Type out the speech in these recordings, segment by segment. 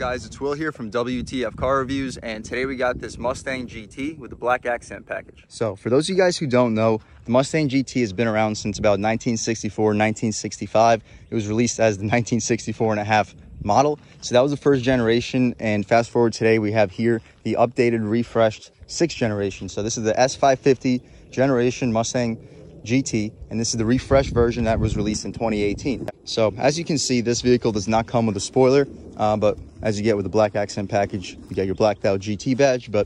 guys, it's Will here from W.T.F car reviews, and today we got this Mustang GT with the black accent package. So for those of you guys who don't know, the Mustang GT has been around since about 1964, 1965. It was released as the 1964 and a half model. So that was the first generation, and fast forward today, we have here the updated, refreshed 6th generation. So this is the S550 generation Mustang GT, and this is the refreshed version that was released in 2018. So as you can see, this vehicle does not come with a spoiler, but as you get with the black accent package, you get your blacked out GT badge. But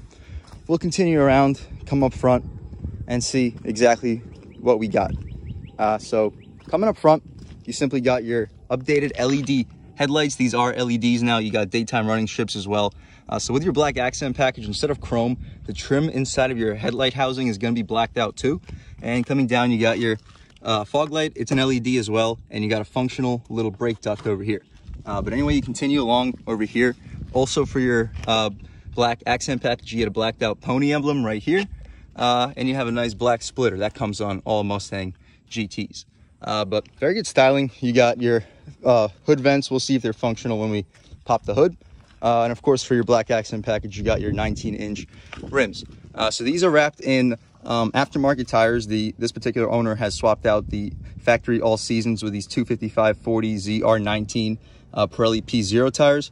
we'll continue around, come up front, and see exactly what we got. So coming up front, you simply got your updated LED headlights. These are LEDs now. You got daytime running strips as well. So with your black accent package, instead of chrome, the trim inside of your headlight housing is going to be blacked out too. And coming down, you got your fog light. It's an LED as well, and you got a functional little brake duct over here. But anyway, you continue along over here. Also for your black accent package, you get a blacked out pony emblem right here, and you have a nice black splitter that comes on all Mustang GTs. But very good styling. You got your hood vents. We'll see if they're functional when we pop the hood. And of course, for your black accent package, you got your 19-inch rims. So these are wrapped in aftermarket tires. This particular owner has swapped out the factory all seasons with these 255/40 ZR19 Pirelli P0 tires.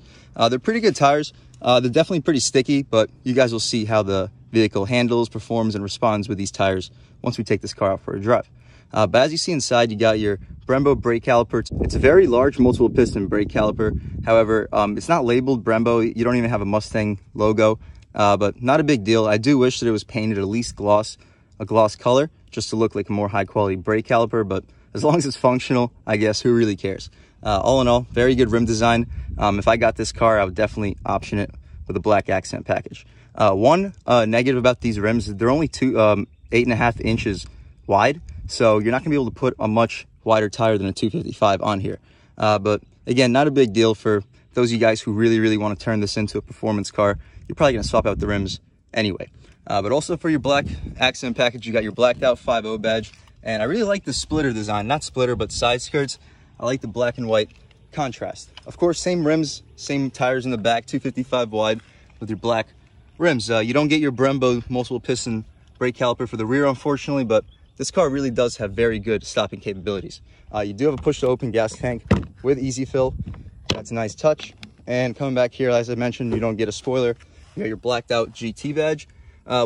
They're pretty good tires. They're definitely pretty sticky, but you guys will see how the vehicle handles, performs, and responds with these tires once we take this car out for a drive. But as you see inside, you got your Brembo brake caliper. It's a very large multiple piston brake caliper. However, it's not labeled Brembo. You don't even have a Mustang logo, but not a big deal. I do wish that it was painted at least a gloss color, just to look like a more high quality brake caliper. But as long as it's functional, I guess who really cares? All in all, very good rim design. If I got this car, I would definitely option it with a black accent package. One negative about these rims is they're only 8.5 inches wide. So you're not gonna be able to put a much wider tire than a 255 on here. But again, not a big deal for those of you guys who really want to turn this into a performance car. You're probably gonna swap out the rims anyway. But also for your black accent package, you got your blacked out 5.0 badge. And I really like the splitter design, not splitter, but side skirts. I like the black and white contrast. Of course, same rims, same tires in the back, 255 wide with your black rims. You don't get your Brembo multiple piston brake caliper for the rear, unfortunately, but this car really does have very good stopping capabilities. You do have a push to open gas tank with easy fill. That's a nice touch. And coming back here, as I mentioned, you don't get a spoiler. You got your blacked out GT badge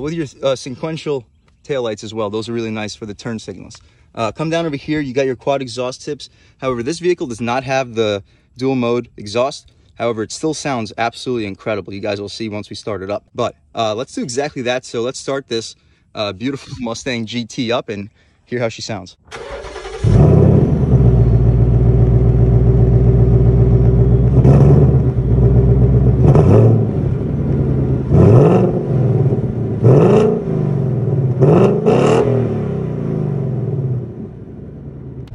with your sequential taillights as well. Those are really nice for the turn signals. Come down over here, you got your quad exhaust tips. However, this vehicle does not have the dual mode exhaust. However, it still sounds absolutely incredible. You guys will see once we start it up. But let's do exactly that. So let's start this beautiful Mustang GT up and hear how she sounds.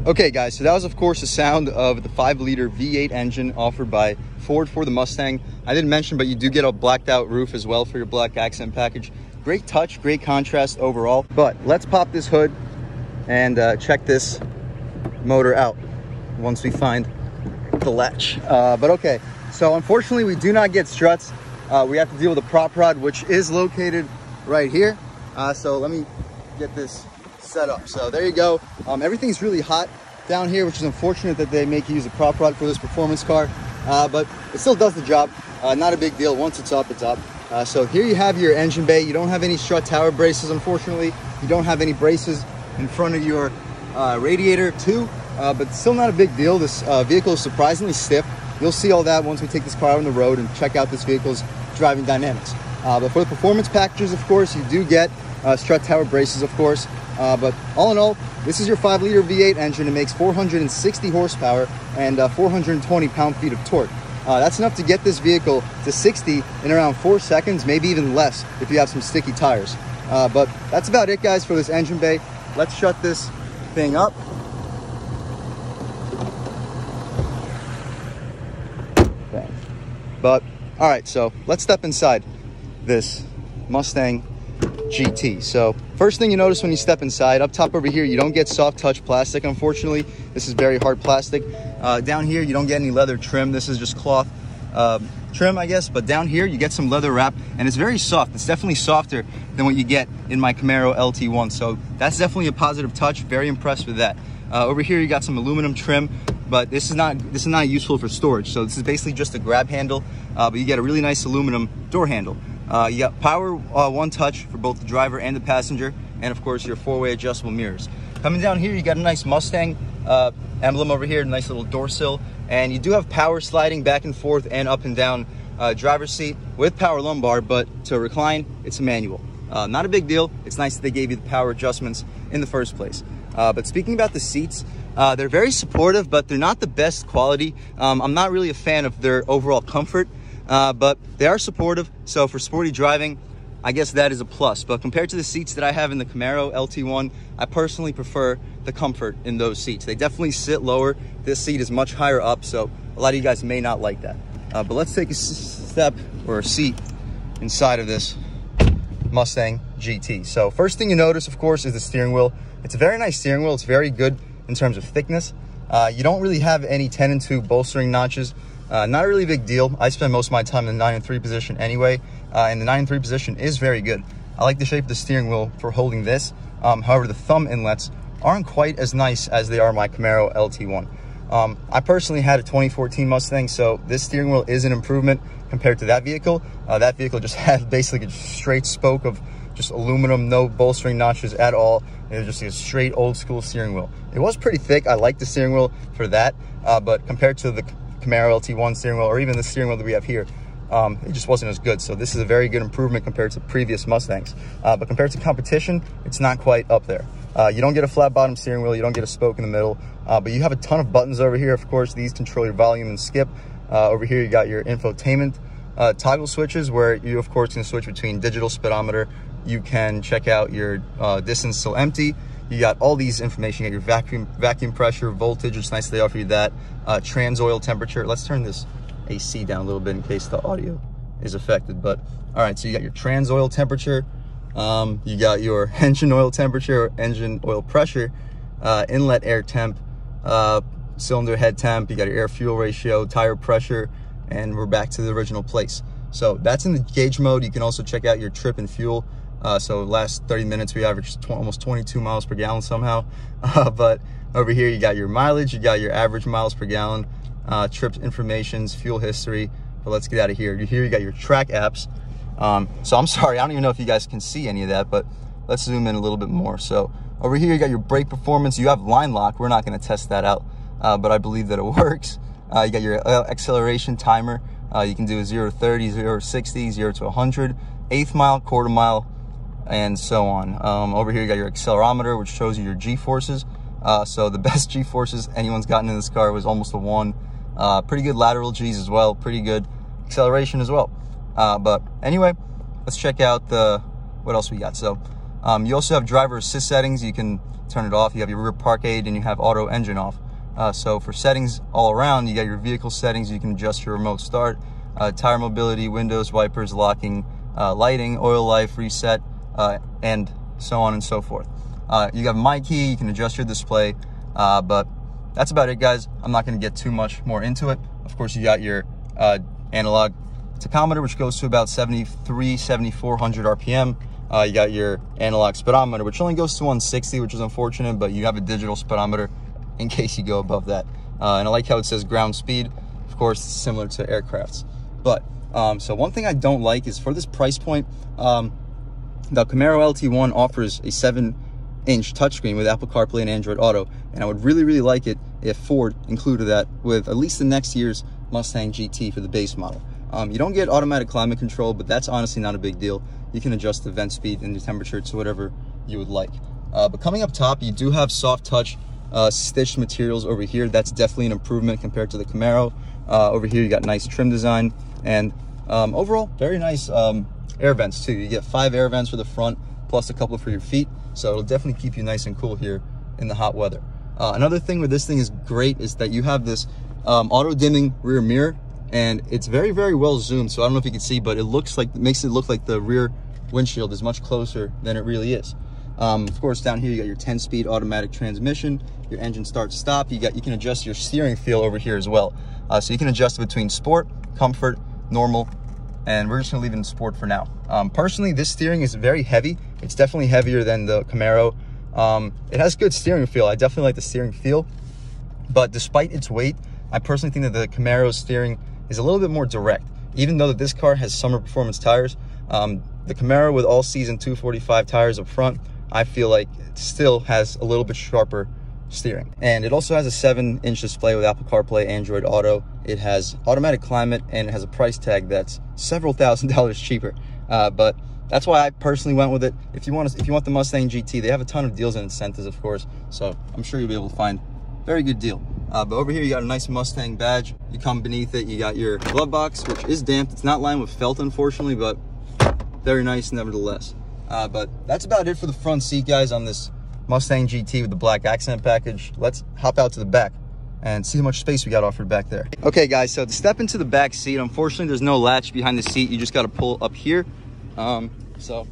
Okay guys, so that was of course the sound of the 5-liter V8 engine offered by Ford for the Mustang. I didn't mention, but you do get a blacked out roof as well for your black accent package. Great touch, great contrast overall. But let's pop this hood and check this motor out once we find the latch. But okay, so unfortunately we do not get struts. We have to deal with a prop rod, which is located right here. So let me get this set up. So there you go. Everything's really hot down here, which is unfortunate that they make you use a prop rod for this performance car, but it still does the job. Not a big deal. Once it's up, it's up. So here you have your engine bay. You don't have any strut tower braces, unfortunately. You don't have any braces in front of your radiator too, but still not a big deal. This vehicle is surprisingly stiff. You'll see all that once we take this car out on the road and check out this vehicle's driving dynamics. But for the performance packages, of course, you do get strut tower braces, of course. But all in all, this is your 5-liter V8 engine. It makes 460 horsepower and 420 pound-feet of torque. That's enough to get this vehicle to 60 in around 4 seconds, maybe even less if you have some sticky tires. But that's about it, guys, for this engine bay. Let's shut this thing up. Bang. But all right, so let's step inside this Mustang GT. So first thing you notice when you step inside, up top over here, you don't get soft touch plastic, unfortunately. This is very hard plastic. Down here, you don't get any leather trim. This is just cloth trim, I guess, but down here you get some leather wrap, and it's very soft. It's definitely softer than what you get in my Camaro LT1, so that's definitely a positive touch. Very impressed with that. Over here you got some aluminum trim, but this is not useful for storage. So this is basically just a grab handle, but you get a really nice aluminum door handle. You got power one touch for both the driver and the passenger, and of course your 4-way adjustable mirrors. Coming down here, you got a nice Mustang emblem over here, nice little door sill, and you do have power sliding back and forth and up and down driver's seat with power lumbar, but to recline, it's a manual. Not a big deal. It's nice that they gave you the power adjustments in the first place. But speaking about the seats, they're very supportive, but they're not the best quality. I'm not really a fan of their overall comfort, but they are supportive. So for sporty driving, I guess that is a plus. But compared to the seats that I have in the Camaro LT1, I personally prefer the comfort in those seats. They definitely sit lower. This seat is much higher up, so a lot of you guys may not like that. But let's take a step or a seat inside of this Mustang GT. So first thing you notice, of course, is the steering wheel. It's a very nice steering wheel. It's very good in terms of thickness. You don't really have any 10 and 2 bolstering notches. Not a really big deal. I spend most of my time in the 9 and 3 position anyway, and the 9 and 3 position is very good. I like the shape of the steering wheel for holding this. However, the thumb inlets aren't quite as nice as they are my Camaro LT1. I personally had a 2014 Mustang, so this steering wheel is an improvement compared to that vehicle. That vehicle just had basically a straight spoke of just aluminum, no bolstering notches at all. It was just a straight old school steering wheel. It was pretty thick. I like the steering wheel for that, but compared to the Camaro LT1 steering wheel, or even the steering wheel that we have here, it just wasn't as good. So this is a very good improvement compared to previous Mustangs. But compared to competition, it's not quite up there. You don't get a flat bottom steering wheel, you don't get a spoke in the middle, but you have a ton of buttons over here. Of course, these control your volume and skip. Over here you got your infotainment toggle switches, where you of course can switch between digital speedometer. You can check out your distance till empty. You got all these information. You got your vacuum pressure, voltage. It's nice they offer you that. Trans oil temperature. Let's turn this AC down a little bit in case the audio is affected. But all right, so you got your trans oil temperature. You got your engine oil temperature, engine oil pressure, inlet air temp, cylinder head temp. You got your air fuel ratio, tire pressure, and we're back to the original place. So that's in the gauge mode. You can also check out your trip and fuel. So last 30 minutes, we averaged almost 22 miles per gallon somehow. But over here, you got your mileage, you got your average miles per gallon, trip informations, fuel history. But let's get out of here. Here you got your track apps. So I'm sorry, I don't even know if you guys can see any of that, but let's zoom in a little bit more. So over here, you got your brake performance. You have line lock. We're not going to test that out, but I believe that it works. You got your acceleration timer. You can do a 0 to 30, 0 to 60, 0 to 100, eighth mile, quarter mile, and so on. Over here, you got your accelerometer, which shows you your G-forces. So the best G-forces anyone's gotten in this car was almost a 1. Pretty good lateral G's as well. Pretty good acceleration as well. But anyway, let's check out what else we got. So you also have driver assist settings. You can turn it off. You have your rear park aid, and you have auto engine off. So for settings all around, you got your vehicle settings. You can adjust your remote start, tire mobility, windows, wipers, locking, lighting, oil life, reset, and so on and so forth. You have my key. You can adjust your display, but that's about it, guys. I'm not going to get too much more into it. Of course, you got your analog tachometer, which goes to about 7,400 RPM. You got your analog speedometer, which only goes to 160, which is unfortunate, but you have a digital speedometer in case you go above that. And I like how it says ground speed. Of course, it's similar to aircrafts. But so one thing I don't like is for this price point, the Camaro LT1 offers a 7-inch touchscreen with Apple CarPlay and Android Auto, and I would really like it if Ford included that with at least the next year's Mustang GT for the base model. You don't get automatic climate control, but that's honestly not a big deal. You can adjust the vent speed and the temperature to whatever you would like. But coming up top, you do have soft touch stitched materials over here. That's definitely an improvement compared to the Camaro. Over here, you got nice trim design, and overall, very nice air vents too. You get 5 air vents for the front, plus a couple for your feet. So it'll definitely keep you nice and cool here in the hot weather. Another thing where this thing is great is that you have this auto dimming rear mirror, and it's very well zoomed. So I don't know if you can see, but it makes it look like the rear windshield is much closer than it really is. Of course, down here you got your 10-speed automatic transmission, your engine start stop. You can adjust your steering feel over here as well. So you can adjust between sport, comfort, normal, and we're just gonna leave it in sport for now. Personally, this steering is very heavy. It's definitely heavier than the Camaro. It has good steering feel. I definitely like the steering feel, but despite its weight, I personally think that the Camaro's steering is a little bit more direct. Even though that this car has summer performance tires, the Camaro with all season 245 tires up front, I feel like it still has a little bit sharper steering. And it also has a 7-inch display with Apple CarPlay, Android Auto. It has automatic climate, and it has a price tag that's several $1,000s cheaper. But that's why I personally went with it. If you want the Mustang GT, they have a ton of deals and incentives, of course. So I'm sure you'll be able to find a very good deal. But over here, you got a nice Mustang badge. You come beneath it, you got your glove box, which is damped. It's not lined with felt, unfortunately, but very nice nevertheless. But that's about it for the front seat, guys, on this Mustang GT with the black accent package. Let's hop out to the back and see how much space we got offered back there. Okay, guys, so to step into the back seat, unfortunately, there's no latch behind the seat. You just got to pull up here. So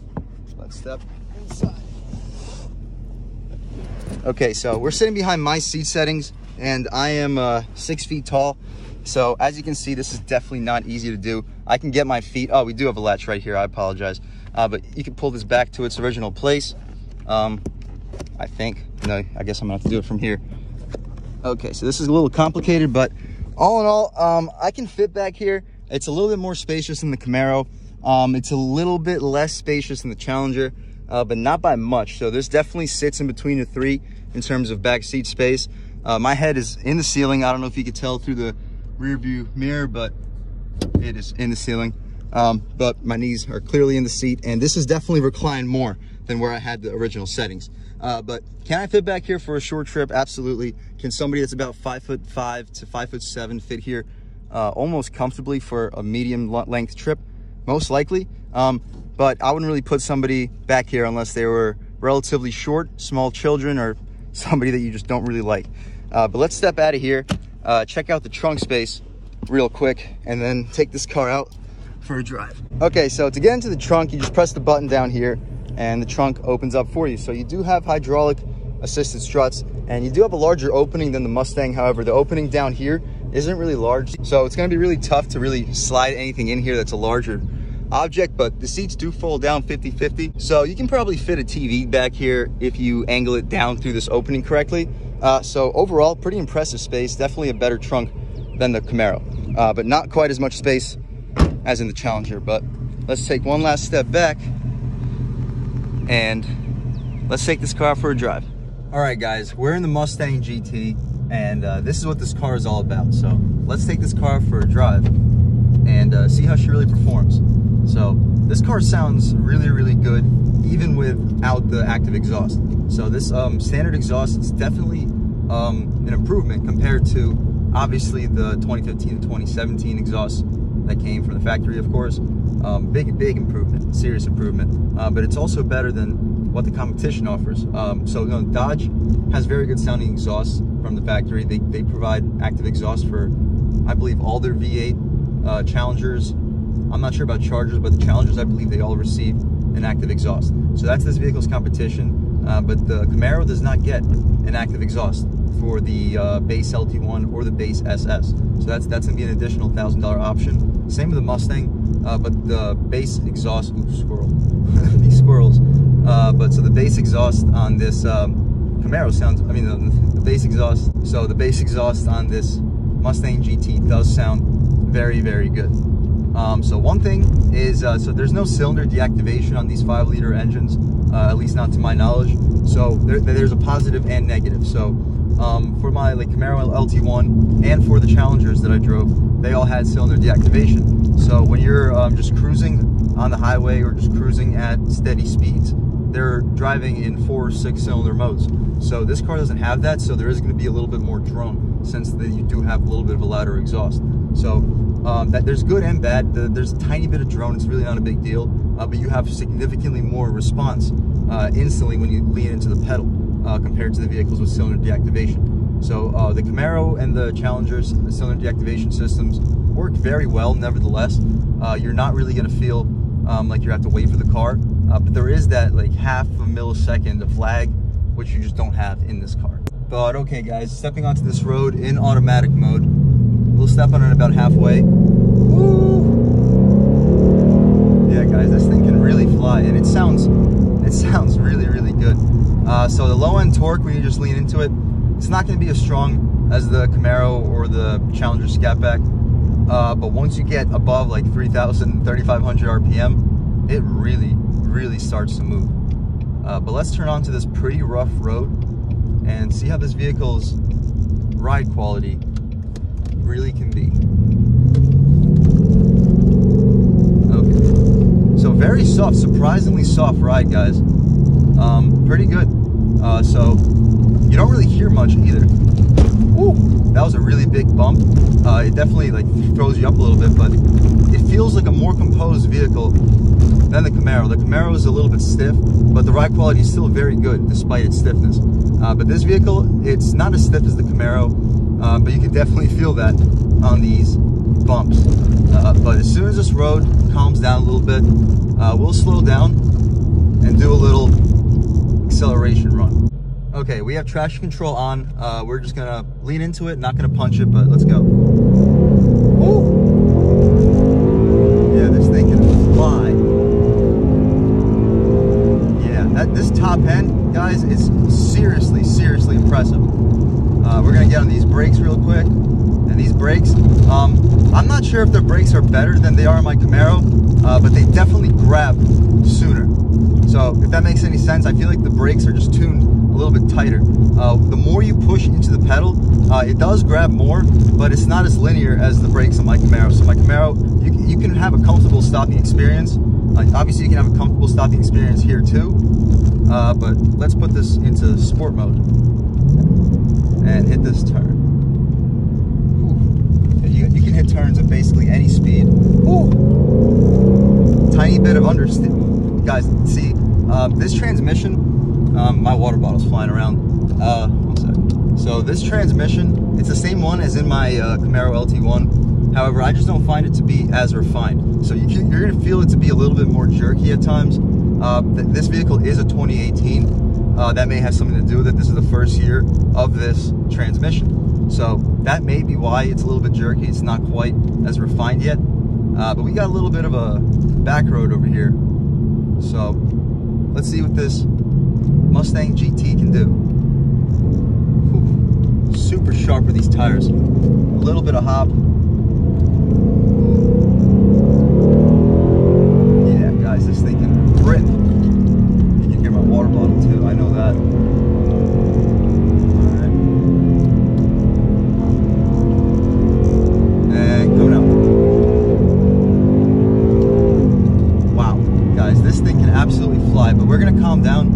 let's step inside. Okay, so we're sitting behind my seat settings, and I am 6 feet tall. So as you can see, this is definitely not easy to do. I can get my feet, oh, we do have a latch right here, I apologize. But you can pull this back to its original place. I think, no, I guess I'm gonna have to do it from here. Okay, so this is a little complicated, but all in all, I can fit back here. It's a little bit more spacious than the Camaro. It's a little bit less spacious than the Challenger, but not by much. So this definitely sits in between the three in terms of back seat space. My head is in the ceiling. I don't know if you could tell through the rear view mirror, but it is in the ceiling. But my knees are clearly in the seat, and this is definitely reclined more than where I had the original settings. But can I fit back here for a short trip? Absolutely. Can somebody that's about 5'5" to 5'7" fit here almost comfortably for a medium length trip? Most likely. But I wouldn't really put somebody back here unless they were relatively short, small children, or somebody that you just don't really like. But let's step out of here, check out the trunk space real quick, and then take this car out for a drive. Okay, so to get into the trunk, you just press the button down here and the trunk opens up for you. So you do have hydraulic assisted struts, and you do have a larger opening than the Mustang. However, the opening down here isn't really large, so it's going to be really tough to really slide anything in here that's a larger object. But the seats do fold down 50-50, so you can probably fit a TV back here if you angle it down through this opening correctly. So overall, pretty impressive space. Definitely a better trunk than the Camaro, but not quite as much space as in the Challenger. But let's take one last step back and let's take this car for a drive. All right, guys, we're in the Mustang GT, and this is what this car is all about. So let's take this car for a drive and see how she really performs. So this car sounds really, really good, even without the active exhaust. So this standard exhaust is definitely an improvement compared to, obviously, the 2015 to 2017 exhaust that came from the factory, of course. Big improvement, serious improvement. But it's also better than what the competition offers. So, you know, Dodge has very good sounding exhausts from the factory. They provide active exhaust for, I believe, all their V8 Challengers. I'm not sure about Chargers, but the Challengers, I believe they all receive an active exhaust. So that's this vehicle's competition. But the Camaro does not get an active exhaust for the base LT1 or the base SS. So that's gonna be an additional $1,000 option. Same with the Mustang, but the base exhaust, oops, squirrel, these squirrels. But so the base exhaust on this Camaro sounds, I mean, the base exhaust, so the base exhaust on this Mustang GT does sound very, very good. So one thing is, so there's no cylinder deactivation on these 5-liter engines, at least not to my knowledge. So there's a positive and negative. So for my Camaro LT1 and for the Challengers that I drove, they all had cylinder deactivation. So when you're just cruising on the highway or just cruising at steady speeds, they're driving in 4 or 6-cylinder modes. So this car doesn't have that, so there is going to be a little bit more drone, since you do have a little bit of a louder exhaust. So that there's good and bad. There's a tiny bit of drone, it's really not a big deal, but you have significantly more response instantly when you lean into the pedal compared to the vehicles with cylinder deactivation. So the Camaro and the Challengers, the cylinder deactivation systems work very well. Nevertheless, you're not really going to feel like you have to wait for the car, but there is that half a millisecond of lag, which you just don't have in this car. But okay, guys, stepping onto this road in automatic mode, we'll step on it about halfway. Woo! guys, this thing can really fly, and it sounds really, really good. So the low end torque, when you just lean into it, it's not going to be as strong as the Camaro or the Challenger Scatback. But once you get above like 3,000, 3,500 RPM, it really starts to move. But let's turn on to this pretty rough road and see how this vehicle's ride quality really can be. Okay, so very soft, surprisingly soft ride, guys. Pretty good. So you don't really hear much either. Woo, that was a really big bump. It definitely like throws you up a little bit, but it feels like a more composed vehicle than the Camaro. The Camaro is a little bit stiff, but the ride quality is still very good despite its stiffness. But this vehicle, it's not as stiff as the Camaro, but you can definitely feel that on these bumps. But as soon as this road calms down a little bit, we'll slow down and do a little acceleration run. Okay, we have traction control on. We're just gonna lean into it, not gonna punch it, but let's go. Woo! Yeah, this thing can fly. Yeah, this top end, guys, is seriously impressive. We're gonna get on these brakes real quick. And these brakes, I'm not sure if the brakes are better than they are on my Camaro, but they definitely grab sooner. So if that makes any sense, I feel like the brakes are just tuned a little bit tighter. The more you push into the pedal, it does grab more, but it's not as linear as the brakes on my Camaro. So my Camaro, you can have a comfortable stopping experience. Obviously, you can have a comfortable stopping experience here too. But let's put this into sport mode and hit this turn. You can hit turns at basically any speed. Ooh. Tiny bit of understeer. Guys, see, this transmission, my water bottle's flying around. One sec. So this transmission, it's the same one as in my Camaro LT1. However, I just don't find it to be as refined. So you're going to feel it to be a little bit more jerky at times. This vehicle is a 2018. That may have something to do with it. This is the first year of this transmission. So that may be why it's a little bit jerky. It's not quite as refined yet. But we got a little bit of a back road over here. So let's see what this Mustang GT can do. Whew. Super sharp with these tires. A little bit of hop. Yeah, guys, this thing can rip. You can hear my water bottle too, I know that. Absolutely fly, but we're gonna calm down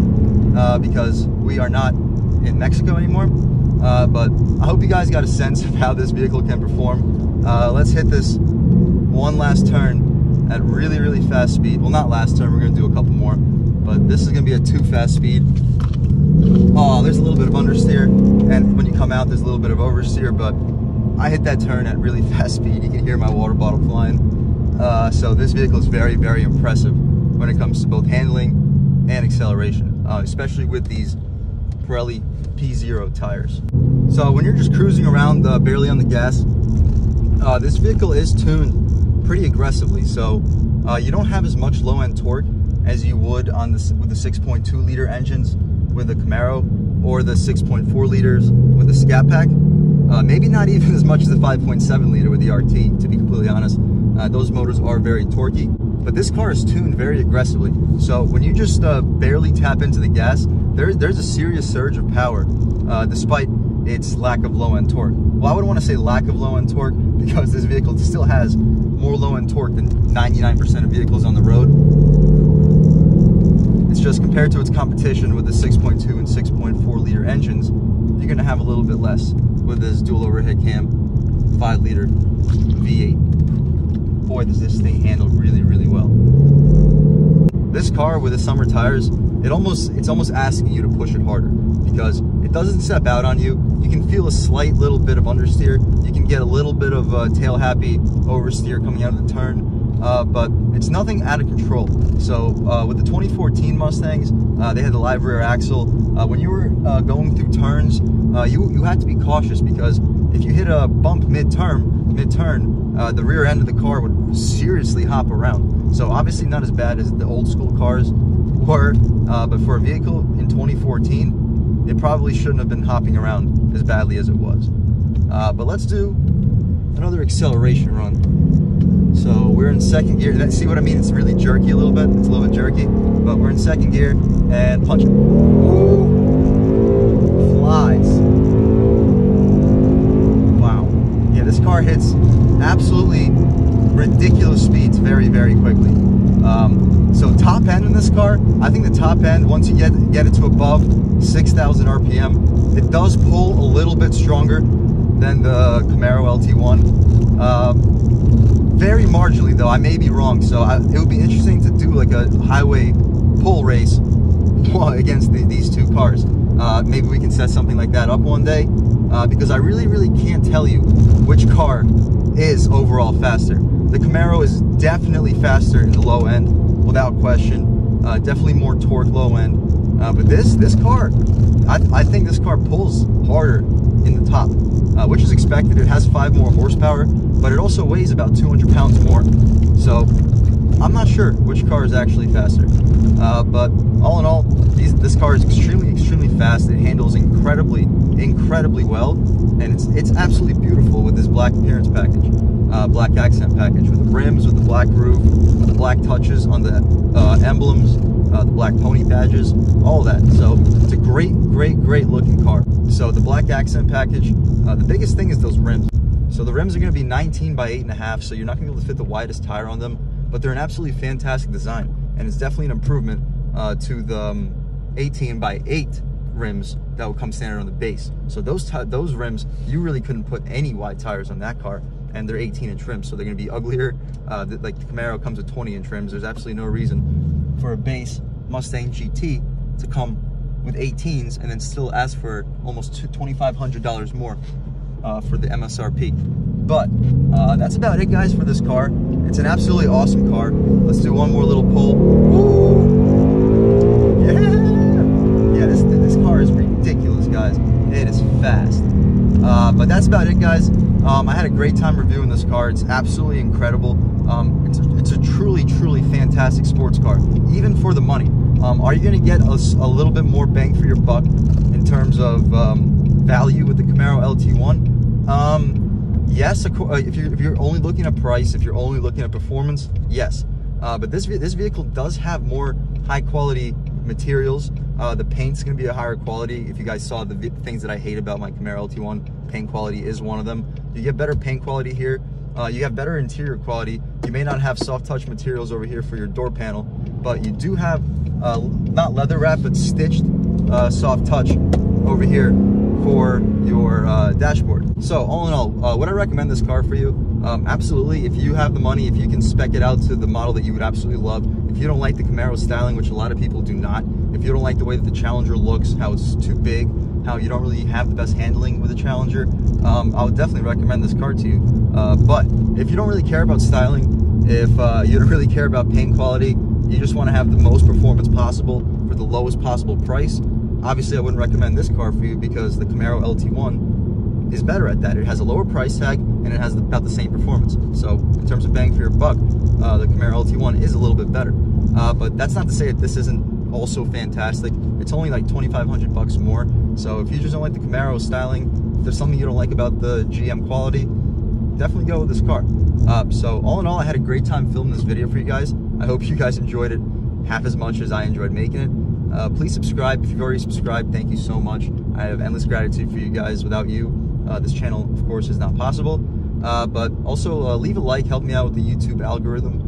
because we are not in Mexico anymore. But I hope you guys got a sense of how this vehicle can perform. Let's hit this one last turn at really fast speed. Well, not last turn, we're gonna do a couple more, but this is gonna be a 2 fast speed. Oh, there's a little bit of understeer, and when you come out, there's a little bit of oversteer, but I hit that turn at really fast speed. You can hear my water bottle flying. So this vehicle is very impressive when it comes to both handling and acceleration, especially with these Pirelli P0 tires. So when you're just cruising around barely on the gas, this vehicle is tuned pretty aggressively. So you don't have as much low-end torque as you would on with the 6.2 liter engines with the Camaro or the 6.4 liters with the Scat Pack. Maybe not even as much as the 5.7 liter with the RT, to be completely honest. Those motors are very torquey. But this car is tuned very aggressively. So when you just barely tap into the gas, there's a serious surge of power, despite its lack of low-end torque. Well, I would want to say lack of low-end torque because this vehicle still has more low-end torque than 99% of vehicles on the road. It's just compared to its competition with the 6.2 and 6.4 liter engines, you're going to have a little bit less with this dual overhead cam 5 liter V8. Boy, does this thing handle really well. This car with the summer tires, it's almost asking you to push it harder because it doesn't step out on you. You can feel a slight little bit of understeer. You can get a little bit of tail happy oversteer coming out of the turn, but it's nothing out of control. So with the 2014 Mustangs, they had the live rear axle. When you were going through turns, you had to be cautious because if you hit a bump mid-turn, mid-turn, the rear end of the car would seriously hop around. So obviously not as bad as the old school cars were, but for a vehicle in 2014, it probably shouldn't have been hopping around as badly as it was. But let's do another acceleration run. So we're in second gear. See what I mean? It's really jerky a little bit. It's a little bit jerky, but we're in second gear and punch it. Ooh, flies. Wow. Yeah, this car hits absolutely ridiculous speeds very, very quickly. So top end in this car, I think the top end, once you get it to above 6,000 RPM, it does pull a little bit stronger than the Camaro LT1. Very marginally though, I may be wrong. So it would be interesting to do like a highway pull race against these two cars. Maybe we can set something like that up one day, because I really can't tell you which car is overall faster. The Camaro is definitely faster in the low end, without question. Definitely more torque low end. But this car, I think this car pulls harder in the top, which is expected. It has 5 more horsepower, but it also weighs about 200 pounds more. So I'm not sure which car is actually faster. But all in all, this car is extremely fast. It handles incredibly well, and it's absolutely beautiful with this black appearance package, black accent package, with the rims, with the black roof, the black touches on the emblems, the black pony badges, all that. So it's a great looking car. So the black accent package, the biggest thing is those rims. So the rims are going to be 19 by 8.5, so you're not going to be able to fit the widest tire on them, but they're an absolutely fantastic design, and it's definitely an improvement to the 18 by 8 rims that will come standard on the base. So those rims, you really couldn't put any wide tires on that car, and they're 18-inch rims, so they're going to be uglier. Like the Camaro comes with 20-inch rims. There's absolutely no reason for a base Mustang GT to come with 18s and then still ask for almost $2,500 more for the MSRP. But that's about it, guys, for this car. It's an absolutely awesome car. Let's do one more little pull. Woo! Yeah, this car is ridiculous, guys. It is fast. But that's about it, guys. I had a great time reviewing this car. It's absolutely incredible. It's a truly fantastic sports car, even for the money. Are you going to get a little bit more bang for your buck in terms of value with the Camaro LT1? Yes, if you're only looking at price, if you're only looking at performance, yes. But this vehicle does have more high quality materials. The paint's going to be a higher quality. If you guys saw the things that I hate about my Camaro LT1, paint quality is one of them. You get better paint quality here. You have better interior quality. You may not have soft touch materials over here for your door panel, but you do have not leather wrap, but stitched soft touch over here for your dashboard. So all in all, would I recommend this car for you? Absolutely. If you have the money, if you can spec it out to the model that you would absolutely love. If you don't like the Camaro styling, which a lot of people do not, if you don't like the way that the Challenger looks, how it's too big, how you don't really have the best handling with the Challenger, I would definitely recommend this car to you. But if you don't really care about styling, if you don't really care about paint quality, you just want to have the most performance possible for the lowest possible price, obviously I wouldn't recommend this car for you, because the Camaro LT1 is better at that. It has a lower price tag and it has about the same performance. So in terms of bang for your buck, the Camaro LT1 is a little bit better. But that's not to say that this isn't also fantastic. It's only like 2,500 bucks more. So if you just don't like the Camaro styling, if there's something you don't like about the GM quality, definitely go with this car. So all in all, I had a great time filming this video for you guys. I hope you guys enjoyed it half as much as I enjoyed making it. Please subscribe. If you've already subscribed, thank you so much. I have endless gratitude for you guys. Without you, this channel, of course, is not possible. But also leave a like, help me out with the YouTube algorithm.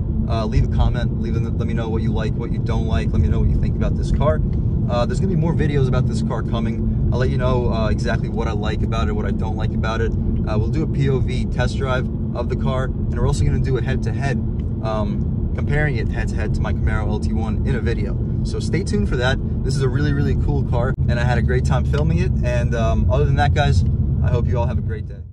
Leave a comment, let me know what you like, what you don't like. Let me know what you think about this car. There's gonna be more videos about this car coming. I'll let you know exactly what I like about it, what I don't like about it. We'll do a POV test drive of the car, and we're also gonna do a head-to-head, comparing it head-to-head to my Camaro LT1 in a video. So stay tuned for that. This is a really cool car, and I had a great time filming it. And other than that, guys, I hope you all have a great day.